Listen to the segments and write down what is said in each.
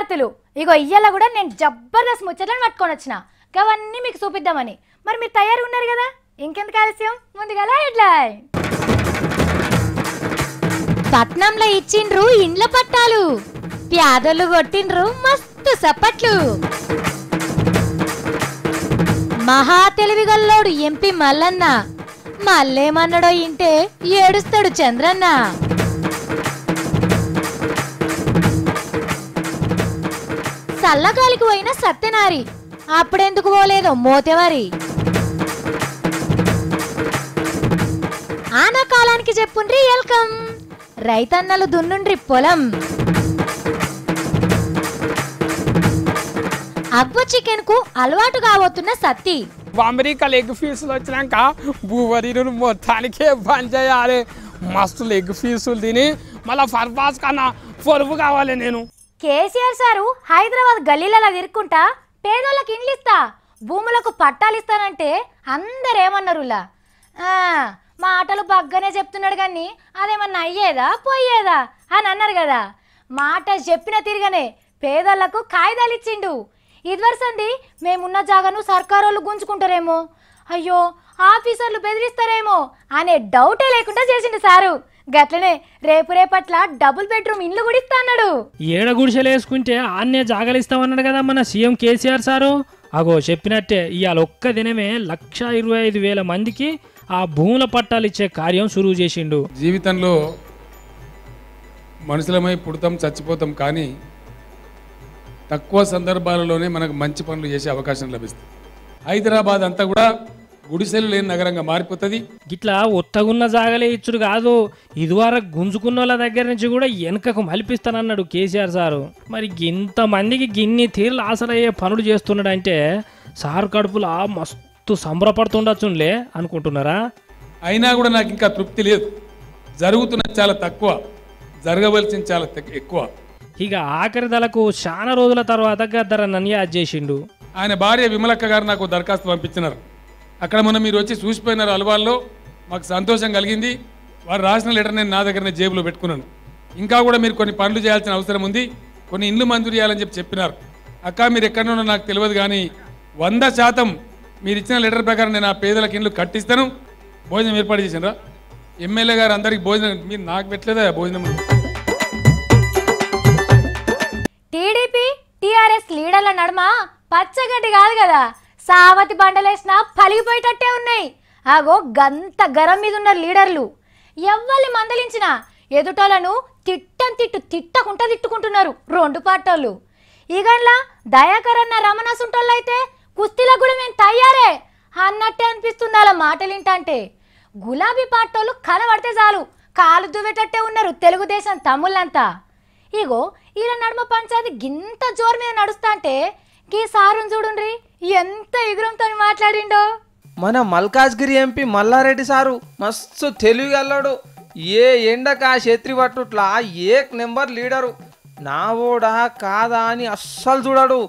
శుభవార్తలు. ఇగో ఇయ్యాల కూడా నేను జబర్దస్త్ ముచ్చట్లను పట్టుకొని వచ్చిన. అవన్నీ మీకు చూపిద్దామని. మరి మీరు తయారు ఉన్నారు కదా, ఇంకెందుకు ఆలస్యం, ముందుగా హెడ్లైన్. పట్నంలో ఇచ్చిండ్రు ఇండ్ల పట్టాలు, ప్యాదోళ్ళు కొట్టిండ్రు మస్తు సప్పట్లు. మహా తెలివిగల్లోడు ఎంపీ మల్లన్న, మళ్ళేమన్నాడో ఇంటే ఏడుస్తాడు చంద్రన్న. చల్లగాలికి పోయిన సత్యనారి, అప్పుడెందుకు పోలేదో మోతేవారి. ఆనాకాలానికి చెప్పుండ్రి వెల్కమ్, రైతన్నలు దున్నుండ్రి పొలం. అబ్బు చికెన్ కు అలవాటు కాబోతున్న సత్తి. అమెరికా లెగ్ పీసులు వచ్చినాక భూవరీను మొత్తానికే బంద్ చేయాలి. మస్తు లెగ్ పీసులు తిని మళ్ళీ పర్పాస్ కన్నా పొరుగు కావాలి నేను. కేసీఆర్ సారు హైదరాబాద్ గల్లీలలో తిరుక్కుంటా పేదోళ్ళకి ఇండ్లు ఇస్తా, భూములకు పట్టాలు ఇస్తానంటే అందరేమన్నారులా. మాటలు బగ్గనే చెప్తున్నాడు కానీ అదేమన్నా అయ్యేదా పోయేదా అని అన్నారు కదా. మాట చెప్పిన తిరగనే పేదోళ్లకు కాయిదాలు ఇచ్చిండు. ఇదివరసంది మేమున్న జాగాను సర్కారోళ్ళు గుంజుకుంటారేమో, అయ్యో ఆఫీసర్లు బెదిరిస్తారేమో అనే డౌటే లేకుండా చేసిండు సారు. గట్లనే రేపట్ల డబుల్ బెడ్రూమ్ ఇండ్లు కూడా ఇస్తా అన్నాడు. ఏడ గుడిసెలు వేసుకుంటే ఆన్నే జాగలిస్తామన్నాడు కదా మన సీఎం కేసీఆర్ సారు. అగో చెప్పినట్టే ఇవాళ ఒక్క దినమే 1,25,000 మందికి ఆ భూముల పట్టాలు ఇచ్చే కార్యం సురువు చేసిండు. జీవితంలో మనుషులమై పుడతాం చచ్చిపోతాం, కానీ తక్కువ సందర్భాలలోనే మనకు మంచి పనులు చేసే అవకాశం లభిస్తుంది. హైదరాబాద్ అంతా కూడా గుడిసెలు లేని నగరంగా మారిపోతుంది. గిట్లా ఒత్తగున్న జాగలే ఇచ్చుడు కాదు, ఇదివరకు గుంజుకున్న వాళ్ళ దగ్గర నుంచి కూడా వెనుకకు మలిపిస్తానన్నాడు కేసీఆర్ సారు. మరి ఇంతమందికి గిన్ని తీర్లు ఆసరయ్యే పనులు చేస్తున్నాడంటే సారు కడుపులా మస్తు సంబరపడుతుండొచ్చులే అనుకుంటున్నారా? అయినా కూడా నాకు ఇంకా తృప్తి లేదు. జరుగుతున్నది చాలా తక్కువ, జరగవలసింది చాలా ఎక్కువ. ఇక ఆఖరి దళకు చాలా రోజుల తర్వాత గద్దర నన్యాజ్ చేసిండు. ఆయన భార్య విమలక్క గారు నాకు దరఖాస్తు పంపించినారు. అక్కడ మొన్న మీరు వచ్చి చూసిపోయినారు అలవాల్లో, మాకు సంతోషం కలిగింది. వారు రాసిన లెటర్ నేను నా దగ్గరనే జేబులో పెట్టుకున్నాను. ఇంకా కూడా మీరు కొన్ని పనులు చేయాల్సిన అవసరం ఉంది, కొన్ని ఇండ్లు మంజూరు చేయాలని చెప్పినారు. అక్క మీరు ఎక్కడున్నా నాకు తెలియదు, కానీ 100% మీరు ఇచ్చిన లెటర్ ప్రకారం నేను ఆ పేదలకు ఇండ్లు కట్టిస్తాను. భోజనం ఏర్పాటు చేసినరా? ఎమ్మెల్యే గారు అందరికి భోజనం, మీరు నాకు పెట్టలేదా భోజనం? టీడీపీ టీఆర్ఎస్ లీడర్ల నడుమ పచ్చగడ్డి కాదు కదా, సావతి బండలేసినా పలిగిపోయేటట్టే ఉన్నాయి. ఆగో గంత గరం మీద ఉన్నారు లీడర్లు. ఎవ్వల్ని మందలించినా ఎదుటోళ్లను తిట్టకుంటా తిట్టుకుంటున్నారు రెండు పార్టోళ్ళు. ఈగన్లా దయాకర్ అన్న రమణసుంటోళ్ళు అయితే కుస్తీలకు కూడా మేము తయారే అన్నట్టే అనిపిస్తుంది అలా మాటలింటంటే. గులాబీ పార్టోళ్ళు కనబడితే చాలు కాలు దువ్వేటట్టే ఉన్నారు తెలుగుదేశం తమ్ముళ్ళంతా. ఇగో ఇలా నడుమ పంచాయతీ గింత జోరు మీద నడుస్తా అంటే గీ సారుని చూడుండ్రి ఎంత ఎగురంతో మాట్లాడిండో. మన మల్కాజ్గిరి ఎంపీ మల్లారెడ్డి సారు మస్తు తెలివిగల్లాడు. ఏ ఎండక క్షత్రి పట్టుట్లా ఏక్ నెంబర్ లీడరు. నావోడా కాదా అని అస్సలు చూడడు.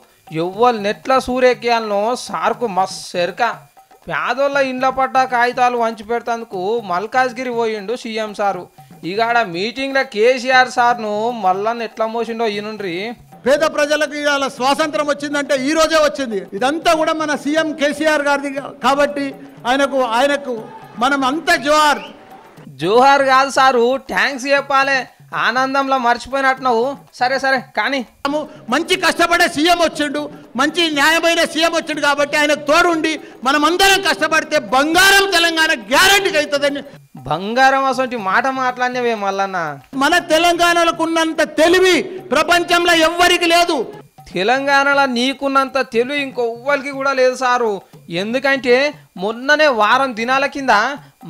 ఎవ్వరు నెట్ల సూర్యకేయాలనో సార్కు మస్తు ఎరక. పేదోళ్ళ ఇండ్ల పట్టా కాగితాలు వంచి పెడతాందుకు మల్కాజ్గిరి పోయిండు సీఎం సారు. ఇగాడ మీటింగ్లో కేసీఆర్ సార్ను మళ్ళీ ఎట్లా మోసిండో ఈనుండ్రి. పేద ప్రజలకు ఇవాళ స్వాతంత్రం వచ్చిందంటే ఈ రోజే వచ్చింది. ఇదంతా కూడా మన సీఎం కేసీఆర్ గారిది కాబట్టి ఆయనకు మనం అంతా జోహార్ కాదు సారు, థ్యాంక్స్ చెప్పాలి. ఆనందంలో మర్చిపోయినట్టు నువ్వు. సరే కానీ మంచి కష్టపడే సీఎం వచ్చిండు, మంచి న్యాయమైన సీఎం వచ్చిండు కాబట్టి ఆయనకు తోడుండి మనం అందరం కష్టపడితే బంగారం తెలంగాణ గ్యారంటీకి అవుతుందని. బంగారం అసలు మాట మాట్లాడినవే మల్లన్న. మన తెలంగాణలకు ఉన్నంత తెలివి ప్రపంచంలో ఎవ్వరికి లేదు. తెలంగాణలో నీకున్నంత తెలివి ఇంకొవ్వరికి కూడా లేదు సారు. ఎందుకంటే మొన్ననే వారం దినాల కింద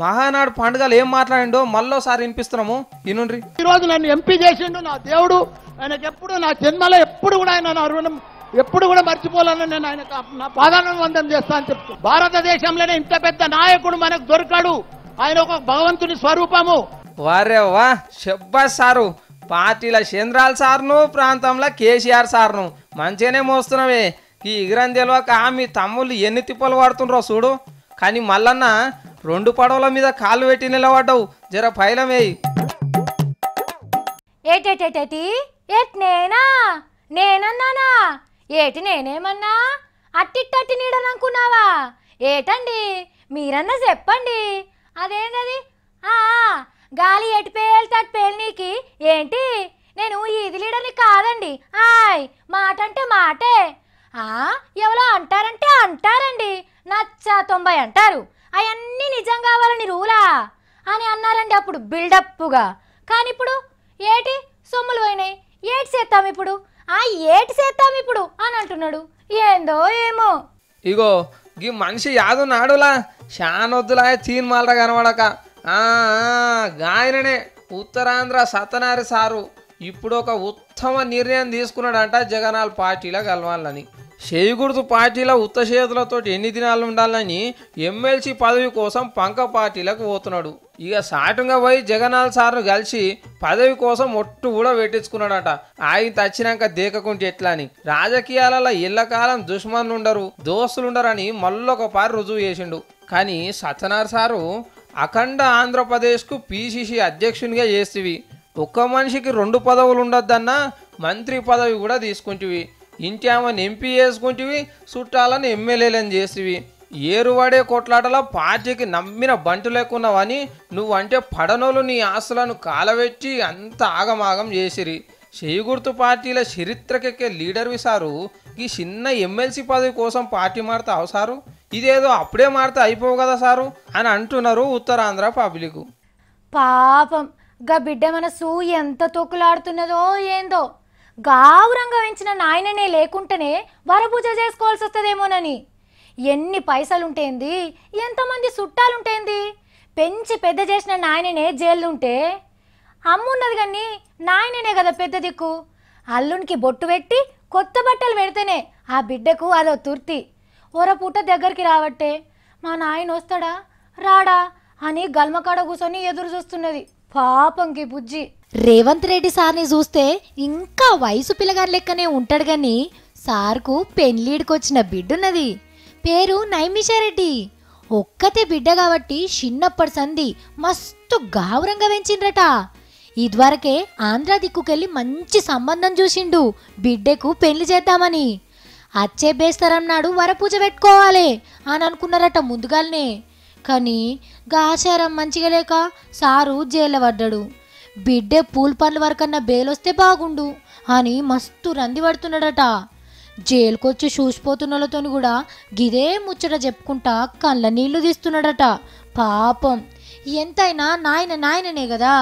మహానాడు పండుగలు ఏం మాట్లాడిండో మళ్ళోసారి వినిపిస్తున్నాము ఇనుండ్రి. ఈరోజు నన్ను ఎంపీ చేసిండు నా దేవుడు. ఆయనకు ఎప్పుడు నా జన్మలో ఎప్పుడు కూడా ఆయన నా రుణం ఎప్పుడు కూడా మర్చిపోవాలని నేను ఆయనకు నా పాదాభివందనం చేస్తా అని చెప్తాను. భారతదేశంలోనే ఇంత పెద్ద నాయకుడు మనకు దొరకడు. ఆయన ఒక భగవంతుని స్వరూపము. వారే వా షబ్బాస్ సారు. పార్టీల చంద్రాల సార్ను, ప్రాంతంలో కేసీఆర్ సార్ను మంచిగానే మోస్తున్నావే. ఈ ఎగిరని తెలియక మీ తమ్ముళ్ళు ఎన్ని తిప్పలు పడుతుండ్రో చూడు. కానీ మల్లన్న 2 పడవల మీద కాళ్ళు పెట్టి నిలబడ్డావు. జర పైలమేయి. ఏటేటేటేటి ఎట్నేనా నేనన్నానా? ఏటి నేనేమన్నా? అట్టిట్టట్టి నీడననుకున్నావా? ఏటండి మీరన్నా చెప్పండి. అదేంటది? గాలి ఎటు పేల్తట్టు పేలినీకి ఏంటి? నేను ఈది లీడర్ని కాదండి. మాట అంటే మాటే. ఎవరో అంటారంటే అంటారండి. నచ్చా 90 అంటారు. అవన్నీ నిజం కావాలని రూలా అని అన్నారండి అప్పుడు బిల్డప్గా. కానీ ఇప్పుడు ఏటి సొమ్ములు పోయినాయి, ఏటి చేస్తాం ఇప్పుడు, ఏటి చేస్తాం ఇప్పుడు అని అంటున్నాడు. ఏందో ఏమో. ఇగో గీ మనిషి యాదున్నాడులా శానొద్దులా తీన్మాలరా కనబడక గాయననే ఉత్తరాంధ్ర సత్యనారాయణ సారు ఇప్పుడు ఒక ఉత్తమ నిర్ణయం తీసుకున్నాడంట జగనాల్ పార్టీలో కలవాలని. చేయుగుర్తు పార్టీలో ఉత్త చేతులతో ఎన్ని దినాలు ఉండాలని ఎమ్మెల్సీ పదవి కోసం పంక పార్టీలకు పోతున్నాడు. ఇక సాటుగా పోయి జగనాల్ సార్ను కలిసి పదవి కోసం ఒట్టు కూడా పెట్టించుకున్నాడట. ఆయన తచ్చినాక దేకకుంటే ఎట్లా అని. రాజకీయాలలో ఎల్లకాలం దుష్మన్లు ఉండరు, దోస్తులుండరని మళ్ళొక పారి రుజువు చేసిండు. కానీ సత్యనారాయణ సారు అఖండ ఆంధ్రప్రదేశ్కు పిసిసి అధ్యక్షునిగా చేస్తేవి, ఒక్క మనిషికి 2 పదవులు ఉండొద్దన్నా మంత్రి పదవి కూడా తీసుకుంటేవి, ఇంటి ఆమెను ఎంపీ చేసుకుంటేవి, చుట్టాలను ఎమ్మెల్యేలను చేసేవి. ఏరువాడే కొట్లాటలో పార్టీకి నమ్మిన బంటు లేకున్నావని నువ్వంటే పడనోళ్ళు నీ ఆస్తులను కాలవెట్టి అంత ఆగమాగం చేసిరి. చేయుగుర్తు పార్టీల చరిత్రకెక్కే లీడర్వి సారు ఈ చిన్న ఎమ్మెల్సీ పదవి కోసం పార్టీ మారితే అవసారు, ఇదేదో అప్పుడే మారితే అయిపోవు కదా సారు అని అంటున్నారు ఉత్తరాంధ్ర పబ్లిక్. పాపం గా బిడ్డ మనసు ఎంత తొక్కులాడుతున్నదో ఏందో. గావురంగా పెంచిన నాయననే లేకుంటేనే వరపూజ చేసుకోవాల్సి వస్తుందేమోనని. ఎన్ని పైసలుంటేంది, ఎంతమంది చుట్టాలుంటేంది. పెంచి పెద్ద చేసిన నాయననే జైలుంటే అమ్మున్నది కానీ నాయననే కదా పెద్ద దిక్కు. అల్లునికి బొట్టు పెట్టి కొత్త బట్టలు పెడితేనే ఆ బిడ్డకు అదో తుర్తి. ఒరపూట దగ్గరికి రావట్టే మా నాయన వస్తాడా రాడా అని గల్మకాడ కూర్చొని ఎదురు చూస్తున్నది పాపంకి బుజ్జి. రేవంత్ రెడ్డి సార్ని చూస్తే ఇంకా వయసు పిల్లగారి లెక్కనే ఉంటాడు కానీ సార్కు పెళ్ళిడికొచ్చిన బిడ్డున్నది. పేరు నైమిషారెడ్డి. ఒక్కతే బిడ్డ కాబట్టి చిన్నప్పటి సంధి మస్తు గావురంగా పెంచిండ్రట. ఇదివరకే ఆంధ్ర దిక్కుకెళ్ళి మంచి సంబంధం చూసిండు బిడ్డకు పెళ్లి చేద్దామని. అచ్చే బేస్తరం నాడు వరపూజ పెట్టుకోవాలి అని అనుకున్నారట ముందుగానే. కానీ గాచారం మంచిగా లేక సారు జైల్లో పడ్డాడు. బిడ్డే పూల్ పనుల వరకన్నా బేలొస్తే బాగుండు అని మస్తు రంది పడుతున్నాడట. జైలుకొచ్చి చూసిపోతున్నలతో కూడా గిదే ముచ్చట చెప్పుకుంటా కళ్ళ నీళ్లు తీస్తున్నాడట పాపం. ఎంతైనా నాయననే కదా.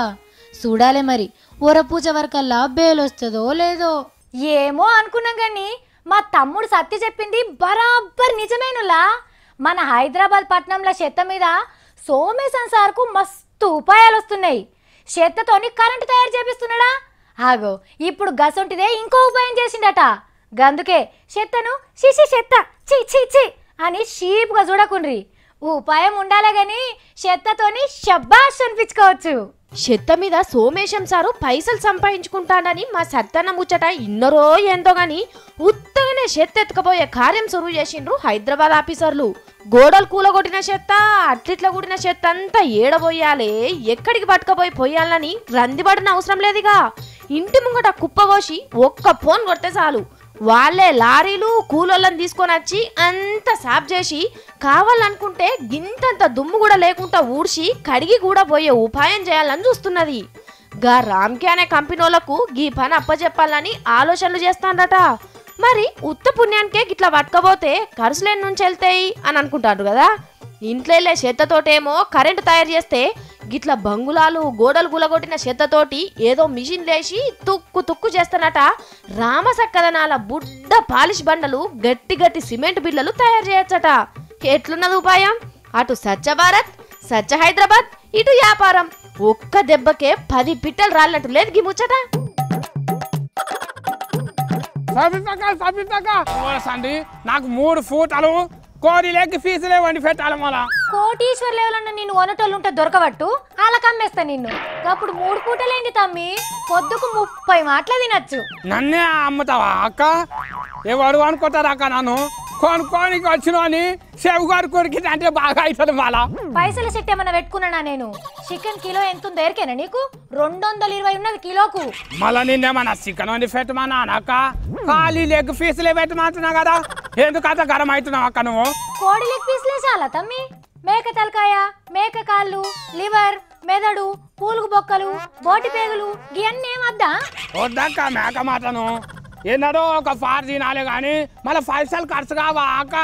చూడాలే మరి వరపూజ వరకల్లా బేలొస్తుందో లేదో. ఏమో అనుకున్నాం కానీ మా తమ్ముడు సత్య చెప్పింది బరాబర్ నిజమేనులా. మన హైదరాబాద్ పట్టణంలో చెత్త మీద సోమేశన్ సార్కు మస్తు ఉపాయాలు వస్తున్నాయి. చెత్తతోని కరెంటు తయారు చేపిస్తున్నాడా. ఆగో ఇప్పుడు గసొంటిదే ఇంకో ఉపాయం చేసిండట. గందుకే చెత్తను షిషి చెత్త చి చి చి అని షీప్గా చూడకుండ్రి. ఉపాయం ఉండాలే గాని చెత్తతోని షబ్బాష్ అనిపించుకోవచ్చు. చెత్త మీద సోమేశం సారు పైసలు సంపాదించుకుంటాడని మా సత్తన్న ముచ్చట ఇన్నరో ఏందో గాని ఉత్తగానే చెత్త ఎత్తుకపోయే కార్యం సురువు చేసిండ్రు హైదరాబాద్ ఆఫీసర్లు. గోడలు కూలగొట్టిన చెత్త, అట్లిట్ల కూడిన చెత్త అంతా ఏడబోయాలే, ఎక్కడికి పట్టుకపోయి పోయాలని రందిపడిన అవసరం లేదుగా. ఇంటి ముంగట కుప్ప పోసి ఒక్క ఫోన్ కొడితే చాలు వాళ్ళే లారీలు కూలోళ్ళని తీసుకొని వచ్చి అంత సాఫ్ చేసి కావాలనుకుంటే గింతంత దుమ్ము కూడా లేకుండా ఊడ్చి కడిగి కూడా పోయే ఉపాయం చేయాలని చూస్తున్నది. గా రామ్కే అనే కంపెనీ వాళ్ళకు గీ పని అప్పచెప్పాలని ఆలోచనలు చేస్తాడట. మరి ఉత్త పుణ్యానికే గిట్లా పట్టుకపోతే ఖర్చులు ఎన్ని నుంచి వెళ్తాయి అని అనుకుంటాడు కదా. ఇంట్లో వెళ్ళే చెత్తతోటేమో కరెంటు తయారు చేస్తే గిట్ల బంగులాలు గోడలు గులగొట్టిన చెత్తతోటి ఏదో మిషన్ లేచి తుక్కు తుక్కు చేస్తానట. రామసక్కదనాల బుడ్డ పాలిష్ బండలు గట్టి గట్టి సిమెంట్ బిళ్ళలు తయారు చేయొచ్చట. ఎట్లున్నది ఉపాయం? అటు స్వచ్ఛ భారత్, స్వచ్ఛ హైదరాబాద్, ఇటు వ్యాపారం. ఒక్క దెబ్బకే 10 పిట్టలు రాలినట్టు లేదు గీ ముచ్చట. నాకు 3 ఫూటలు కోడి లెగ్ ఫీజులే వండి పెట్టాలి. మళ్ళా కోటీశ్వర్ లెవెలన్న నిన్ను కొనటోళ్ళుంటే దొరకబట్టు అలా కమ్మేస్తా నిన్ను. అప్పుడు 3 పూటలేండి తమ్మి, పొద్దుకు 30 మాటలు తినచ్చు. నన్నే అమ్ముతావా అక్క? ఎవరు అనుకుంటారా అక్క? నన్ను కొనుక్కోనికి వచ్చినోని చెవుగారు కొరికి అంటే బాగా అవుతుంది మళ్ళా. పైసల సెట్ ఏమన్నా పెట్టుకున్నానా నేను? చికెన్ కిలో ఎంత ఉందో ఎరికేనా నీకు? 220 ఉన్నది కిలోకు. మళ్ళా నిన్నేమన్నా చికెన్ వండి పెట్టమన్నా అక్క? ఖాళీ లెగ్ పీసులే పెట్టమంటున్నా కదా, ఎందుకంత గరం అవుతున్నావు అక్క నువ్వు? కోడి లెగ్ పీసులే చాలా తమ్మి. మేక తలకాయ, మేక కాళ్ళు, లివర్, మెదడు, పూలుగు బొక్కలు, బోటి పేగులు ఇవన్నీ ఏమద్దా? వద్దక్క మేక మాటను ఎన్నడో ఒక పార్ తినాలి కానీ మళ్ళీ పైసలు ఖర్చు కావా అక్క?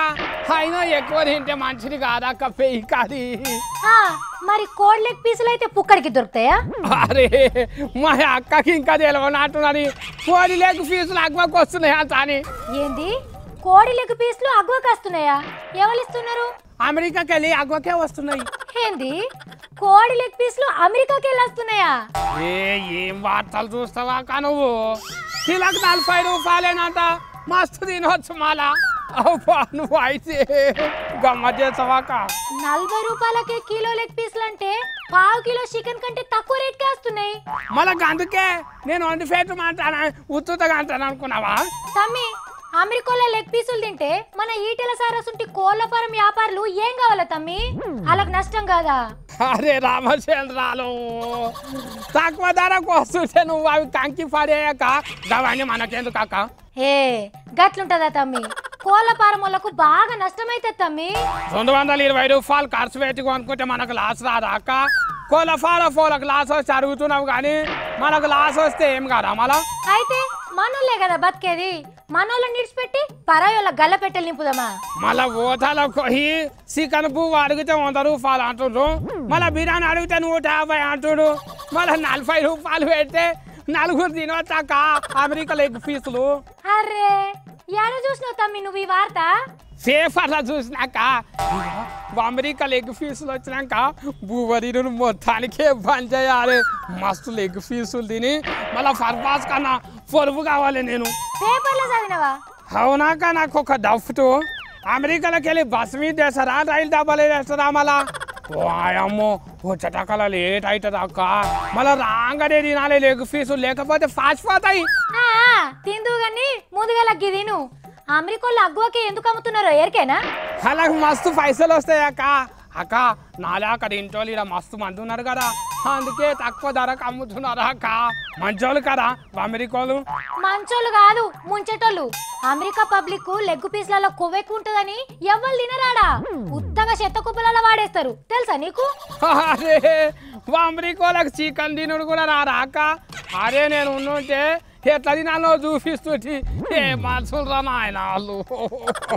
అయినా ఎక్కువ తింటే మంచిది కాదక్క, పెయ్యి కాదు. మరి కోడి లెగ్ పీసులు అయితే పుక్కడికి దొరుకుతాయా? అరే మా అక్కకి ఇంకా తెలియనట్టున్నది, కోడి లెగ్ పీసులు అగ్గకు వస్తున్నాయా అని. ఏంది కోడి లెగ్ పీసులు అగ్గకు వస్తున్నాయా? ఎవరు ఇస్తున్నారు? అమెరికాకి వెళ్ళి అగ్గకే వస్తున్నాయి. ఏంది కోడి లెగ్ పీసులు అమెరికాకి వెళ్ళి వస్తున్నాయా? ఏం వార్తలు చూస్తావా అక్క నువ్వు? కిలోకి 40 రూపాయలేనంట, మస్తు తినవచ్చు మాలా. నువ్వు అయితే గమ్మత్ చేస్తావాక? 40 రూపాయలకే కిలో లెగ్ పీసులు అంటే పావు కిలో చికెన్ కంటే తక్కువ రేట్కే వస్తున్నాయి. మళ్ళీ అందుకే నేను వండి పెట్టమంటాను, ఉత్తుతగా అంటాను అనుకున్నావా? తమ్మి అమెరికాలో లెగ్ పీసులు తింటే మన ఈటెల సారసుంటి కోళ్ల ఫారం వ్యాపారులు ఏం కావాలా తమ్మి? వాళ్ళకి నష్టం కాదా? అరే రామచంద్రాలు, తక్కువ ధరకు వస్తుంటే నువ్వు అవి కంకి పడేయక గవన్నీ మనకెందుకు అక్క? గట్లుంటదా తమ్మి? కోళ్ల ఫారం వాళ్ళకు బాగా నష్టమైతే తమ్మి. 220 రూపాయలు ఖర్చు పెట్టి కొనుక్కుంటే మనకు లాస్ రాదా అక్క? కోళ్ళ ఫారం వాళ్ళకి లాస్ వస్తే అడుగుతున్నావు కానీ మనకు లాస్ వస్తే ఏం కాదా మళ్ళా? అయితే మనోళ్ళే కదా బతికేది, మనోళ్ళని నిడిచిపెట్టి పరాయోళ్ళ గల్ల పెట్టెలు నింపుదామా? మళ్ళా ఓటాలో పోయి చికెన్ పువ్వు అడిగితే 100 రూపాయలు అంటుండ్రు, మళ్ళీ బిర్యానీ అడిగితే 150 అంటుడు, మళ్ళీ 40 రూపాయలు పెడితే నలుగురు తినవచ్చాక అమెరికా లెగ్ పీసులు. అరే ఎడ చూసినావు తమ్మి నువ్వు ఈ వార్త? పేపర్లో చూసినాక అమెరికా లెగ్ పీసులు వచ్చినాక బువ్వరీను మొత్తానికే బంద్ చేయాలి. మస్తు లెగ్ పీసులు తిని మళ్ళీ పర్పాస్ కన్నా పొరుగు కావాలి నేను. పేపర్లో చదివినవా? అవునాక నాకు ఒక డౌట్, అమెరికాలోకి వెళ్ళి బస్ మీద వేస్తారా రైలు డబ్బాలు వేస్తారా మళ్ళా? వాయమ్మో వచ్చేటక్కల లేట్ అవుతుంది అక్క, మళ్ళీ రాగానే తినాలి లెగ్ పీసులు, లేకపోతే ఫాస్ట్ పోతాయి. తిందు గాని ముందుగా లగ్గి తిను. అమెరికాలో అగ్గువకి ఎందుకు అమ్ముతున్నారో ఎరికేనా? అలాగే మస్తు పైసలు వస్తాయి అక్క. అక్క నాలే అక్కడ ఇంట్లో ఇక్కడ మస్తు మంది ఉన్నారు కదా, అందుకే తక్కువ ధరకు అమ్ముతున్నారు అక్క. మంచోళ్ళు కదా అమెరికాలు? మంచోళ్ళు కాదు ముంచెటోళ్ళు. అమెరికా పబ్లిక్ లెగ్ పీస్లలో కొవ్వెక్కు ఉంటదని ఎవ్వరు తినరాడా, ఉత్తగా చెత్త కుప్పలలో వాడేస్తారు తెలుసా నీకు? అరే అమెరికాలకు చికెన్ తినుడు కూడా రారా అక్క? అరే నేను ఉంటే ఎట్లా తినాలో చూపిస్తుంటే ఏ మనుషులు రా నాయన వాళ్ళు.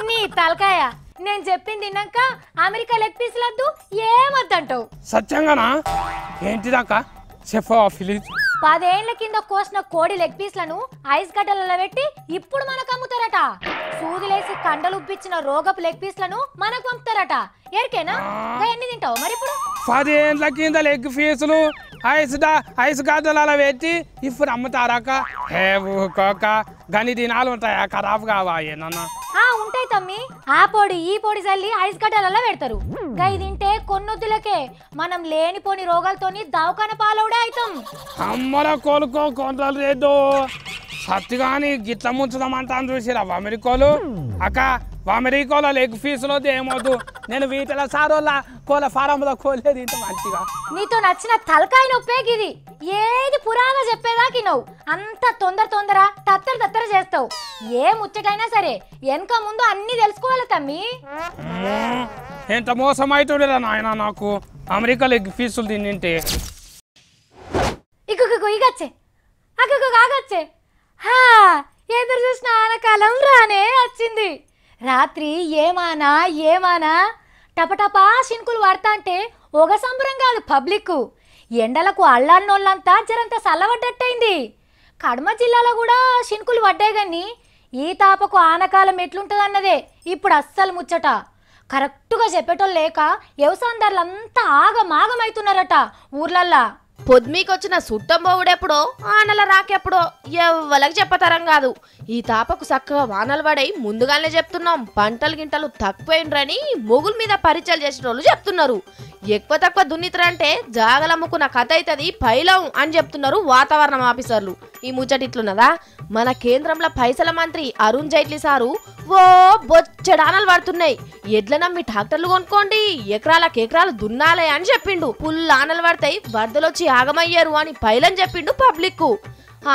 నీ తలకాయ, నేను చెప్పింది తిన్నాక అమెరికా లెగ్ పీసులు వద్దు ఏమొద్దంటావు? సత్యంగానా? ఏంటిదక్క చెప్పవా ప్లీజ్? 10 ఏళ్ల కింద కోసిన కోడి లెగ్ పీస్లను ఐస్ గడ్డలలో పెట్టి ఇప్పుడు మనకు అమ్ముతారట. సూదులేసి కండలు ఉప్పించిన రోగపు లెగ్ పీస్లను మనకు పంపుతారట. ఎరికేనా? ఎన్ని తింటావు మరి ఇప్పుడు? 10 ఏళ్ల కింద లెగ్ పీసులు ఐస్ గడ్డలలో పెట్టి ఇప్పుడు అమ్ముతారాక? హే ఊకోక, గని దినాలు ఉంటాయా? ఖరాబ్ కావా ఏమన్నా? ఉంటాయి తమ్మి. ఆ పొడి ఈ పొడి చల్లి ఐస్ గడ్డలలో పెడతారు. గది తింటే కొన్నొద్దులకే మనం లేనిపోని రోగాలతోని దవాఖాన పాలవుడే అవుతాం. అమ్మల కోలుకో కొంటలు రేద్దు సత్తిగాని గిట్ల ముంచుదామంటాను చూసిరా అమెరికాలు. అక్క అమెరికాలో లెగ్ పీసులో ఏమొద్దు, నేను వీటిలో సారోళ్ళ కోళ్ళ ఫారంలో కోలేదు ఇంత మంచిగా. నీతో నచ్చిన తలకాయ నొప్పే గిది. ఏది పురాగా చెప్పేదాకి నువ్వు అంత తొందర తత్తర చేస్తావు. ఏ ముచ్చటైనా సరే వెనక ముందు అన్ని తెలుసుకోవాలి తమ్మి. ఎంత మోసం అవుతుండేరా నాయన నాకు అమెరికా లెగ్ పీసులు తింటే. ఇగచ్చే ఆగచ్చే ఎదురు చూసిన ఆనకాలం రానే వచ్చింది. రాత్రి ఏమానా టపటపా శింకులు పడతా అంటే ఒక సంబరం కాదు పబ్లిక్. ఎండలకు అల్లాడినోళ్ళంతా జరంత చల్లబడ్డట్టయింది. కడమ జిల్లాలో కూడా శింకులు పడ్డాయి కానీ ఈ తాపకు ఆనకాలం ఎట్లుంటదన్నదే ఇప్పుడు అస్సలు ముచ్చట. కరెక్టుగా చెప్పేటోళ్ళు లేక వ్యవసాయదారులంతా ఆగమాగమవుతున్నారట ఊర్లల్లా. పొద్దుమీకొచ్చిన సుట్టం బోవుడెప్పుడో ఆనల రాకెప్పుడో ఎవ్వలకు చెప్పతరం కాదు. ఈ తాపకు చక్కగా వానలు పడై ముందుగానే చెప్తున్నాం పంటలు గింటలు తక్కువైనరని మొగుల మీద పరీక్షలు చేసిన వాళ్ళు చెప్తున్నారు. ఎక్కువ తక్కువ దున్నితరంటే జాగలమ్ముకున్న కథ అవుతుంది పైలం అని చెప్తున్నారు వాతావరణం ఆఫీసర్లు. ఈ ముచ్చట ఇట్లున్నదా, మన కేంద్రంలో పైసల మంత్రి అరుణ్ జైట్లీ సారు ఓ బొచ్చడానలు పడుతున్నాయి, ఎడ్ల నమ్మి ట్రాక్టర్లు కొనుక్కోండి, ఎకరాలు దున్నాలే అని చెప్పిండు. ఫుల్ ఆనలు పడతాయి, వరదలొచ్చి ఆగమయ్యారు అని పైలని చెప్పిండు పబ్లిక్ కు.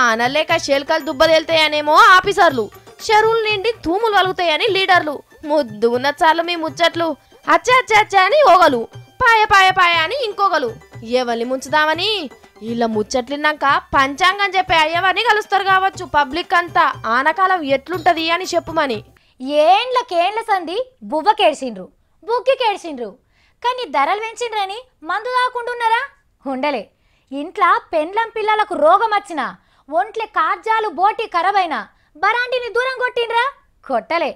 ఆనలేక శేల్కలు దుబ్బదెళ్తాయనేమో ఆఫీసర్లు, చెరువులు నిండి తూములు వలుగుతాయని లీడర్లు. ముద్దు ఉన్న చాలు మీ ముచ్చట్లు. అచ్చా అని ఓగలు, పాయ అని ఇంకొకలు. ఎవరిని ముంచుదామని ఇలా ముచ్చట్లిన్నాక పంచాంగం చెప్పే అయ్యవని కలుస్తారు కావచ్చు పబ్లిక్ అంతా. ఆనకాలం ఎట్లుంటది అని చెప్పుమని. ఏండ్ల సంది బువ్వకేడ్చిండ్రు, బుక్కికేడ్చిండ్రు, కానీ ధరలు పెంచిండ్రని మందు దాకుంటున్నారా? ఉండలే. ఇంట్లో పెండ్లం పిల్లలకు రోగం వచ్చినా, ఒంట్లే కార్జాలు బోటి ఖరాబైనా బరాండిని దూరం కొట్టిండ్రా? కొట్టలే.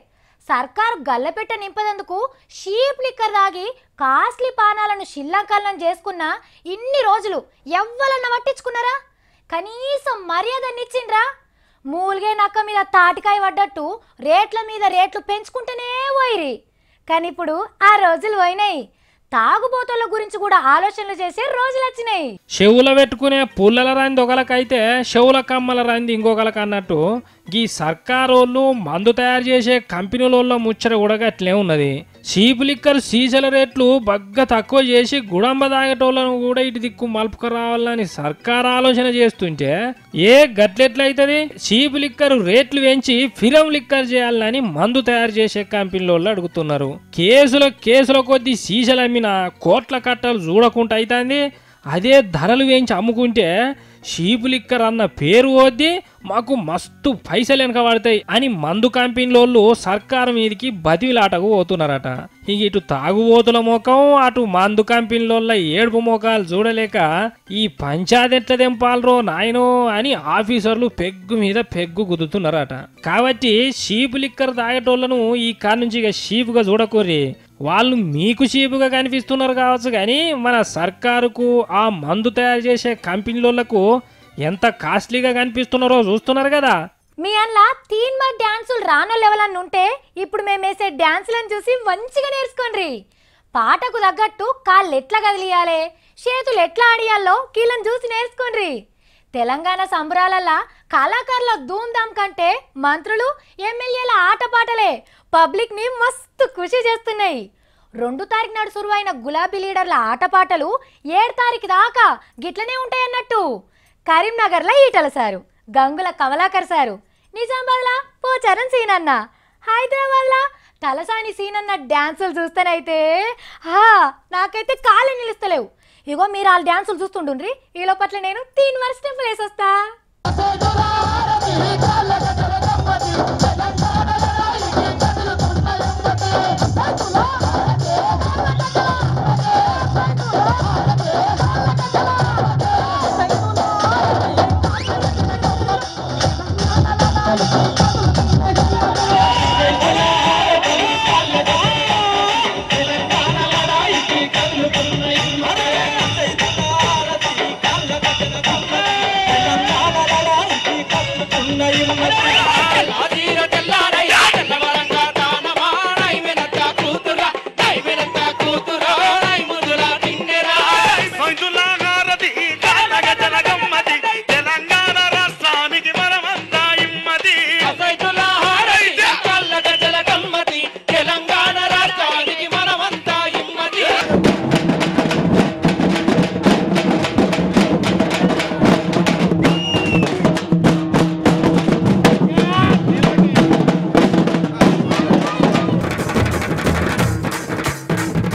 సర్కారు గల్లపెట్ట నింపదందుకు షీప్ లిక్కర్ తాగి కాస్ట్లీ పానాలను శిల్లంకల్లం చేసుకున్న ఇన్ని రోజులు ఎవ్వలన్న పట్టించుకున్నారా? కనీసం మర్యాదనిచ్చిండ్రా? మూలిగే నక్క మీద తాటికాయ పడ్డట్టు రేట్ల మీద రేట్లు పెంచుకుంటూనే పోయిరి. కానీ ఇప్పుడు ఆ రోజులు పోయినాయి. తాగుబోతుల గురించి కూడా ఆలోచనలు చేసే రోజులు వచ్చినాయి. చెవుల పెట్టుకునే పుల్లల రంది ఒకలకైతే చెవుల కమ్మల రంది ఇంకొకలకి అన్నట్టు ఈ సర్కారోళ్ళు మందు తయారు చేసే కంపెనీలలో ముచ్చట కూడా అట్లే ఉన్నది. చీప్ లిక్కర్ సీసల రేట్లు బగ్గ తక్కువ చేసి గుడంబ తాగేటోళ్ళను కూడా ఇటు దిక్కు మలుపుకు రావాలని సర్కారు ఆలోచన చేస్తుంటే గట్లెట్లయితుంది? చీప్ లిక్కర్ రేట్లు పెంచి ఫిరం లిక్కర్ చేయాలని మందు తయారు చేసే కంపెనీలలో అడుగుతున్నారు. కేసుల కొద్ది సీసలు అమ్మిన కోట్ల కట్టలు చూడకుండా అవుతుంది. అదే ధరలు వేయించి అమ్ముకుంటే షీప్ లిక్కర్ అన్న పేరు వద్ది మాకు మస్తు పైసలు వెనక పడతాయి అని మందు కంపెనీలోళ్ళు సర్కారు మీదకి బతిలాటకు పోతున్నారట. ఇటు తాగుబోతుల మోకం, అటు మందు కంపెనీలోళ్ళ ఏడుపు మోకాలు చూడలేక ఈ పంచాయతీ ఎట్ల దెంపాలరో నాయనో అని ఆఫీసర్లు పెగ్గు మీద పెగ్గు గుద్దుతున్నారట. కాబట్టి షీప్ లిక్కర్ తాగేటోళ్లను ఈ కాడ నుంచి ఇక షీపుగా చూడకూరి. వాళ్ళు మీకు షీపుగా కనిపిస్తున్నారు కావచ్చు, కానీ మన సర్కారుకు ఆ మందు తయారు చేసే కంపెనీలకు ఎంత కాస్ట్లీగా కనిపిస్తున్నారో చూస్తున్నారు కదా. మీ అన్న తీన్మా డాన్సులు రానోళ్ళు ఎవరన్నా ఉంటే ఇప్పుడు మేము వేసే డాన్సులను చూసి మంచిగా నేర్చుకోండి. పాటకు తగ్గట్టు కాళ్ళు ఎట్లా కదిలియాలి, చేతులు ఎట్లా ఆడియాలో కీళ్ళని చూసి నేర్చుకోండి. తెలంగాణ సంబరాలల్లా కళాకారుల ధూమ్ధాం కంటే మంత్రులు ఎమ్మెల్యేల ఆటపాటలే పబ్లిక్ ని మస్తు ఖుషి చేస్తున్నాయి. 2 తారీఖు నాడు సురువైన గులాబీ లీడర్ల ఆటపాటలు 7 తారీఖు దాకా గిట్లనే ఉంటాయన్నట్టు. కరీంనగర్లో ఈటల సారు, గంగుల కమలాకర్ సారు, నిజామాబాద్లా పోచారం సీనన్న, హైదరాబాద్లా తలసాని సీనన్న డ్యాన్సులు చూస్తేనైతే నాకైతే కాళ్ళు నిలుస్తలేవు. ఇగో మీరు వాళ్ళ డ్యాన్సులు చూస్తుండ్రి, ఈ లోపట్ల నేను 3 వర్స్ టెంపుల్ వేసొస్తా.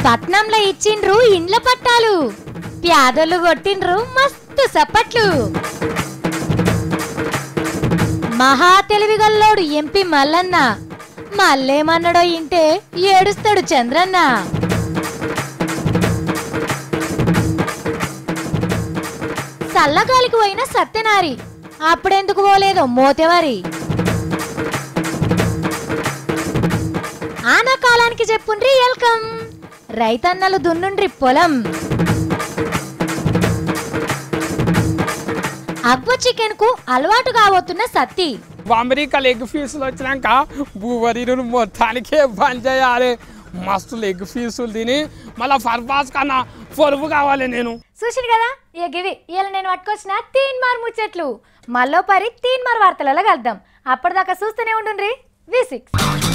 పట్నంలో ఇచ్చిండ్రు ఇండ్ల పట్టాలు, ప్యాదలు కొట్టిండ్రు మస్తు సప్పట్లు. మహా తెలివిగల్లోడు ఎంపీ మల్లన్న మల్లేమన్నాడో ఇంటే ఏడుస్తాడు చంద్రన్న. సల్లగాలికి పోయిన సత్యనారి అప్పుడెందుకు పోలేదో మోతేవారి. ఆనాకాలానికి చెప్పుండ్రి వెల్కమ్, రైతన్నలు దున్నుండ్రి పొలం. అగ్గు చికెన్ కు అలవాటు కాబోతున్న సత్తి. అమెరికా లెగ్ పీసులు వచ్చినాక బువ్వరీను మొత్తానికే బంద్ చేయాలి. మస్తు లెగ్ పీసులు తిని మళ్ళీ పర్పాస్ కన్నా పొరుగు కావాలి నేను. చూసిండు కదా ఇక గివి ఇలా నేను పట్టుకొచ్చిన తీన్మార్ ముచ్చట్లు. మళ్ళీ పరి తీన్మార్ వార్తలలో కలుద్దాం. అప్పటిదాకా చూస్తూనే ఉండుండ్రి V6.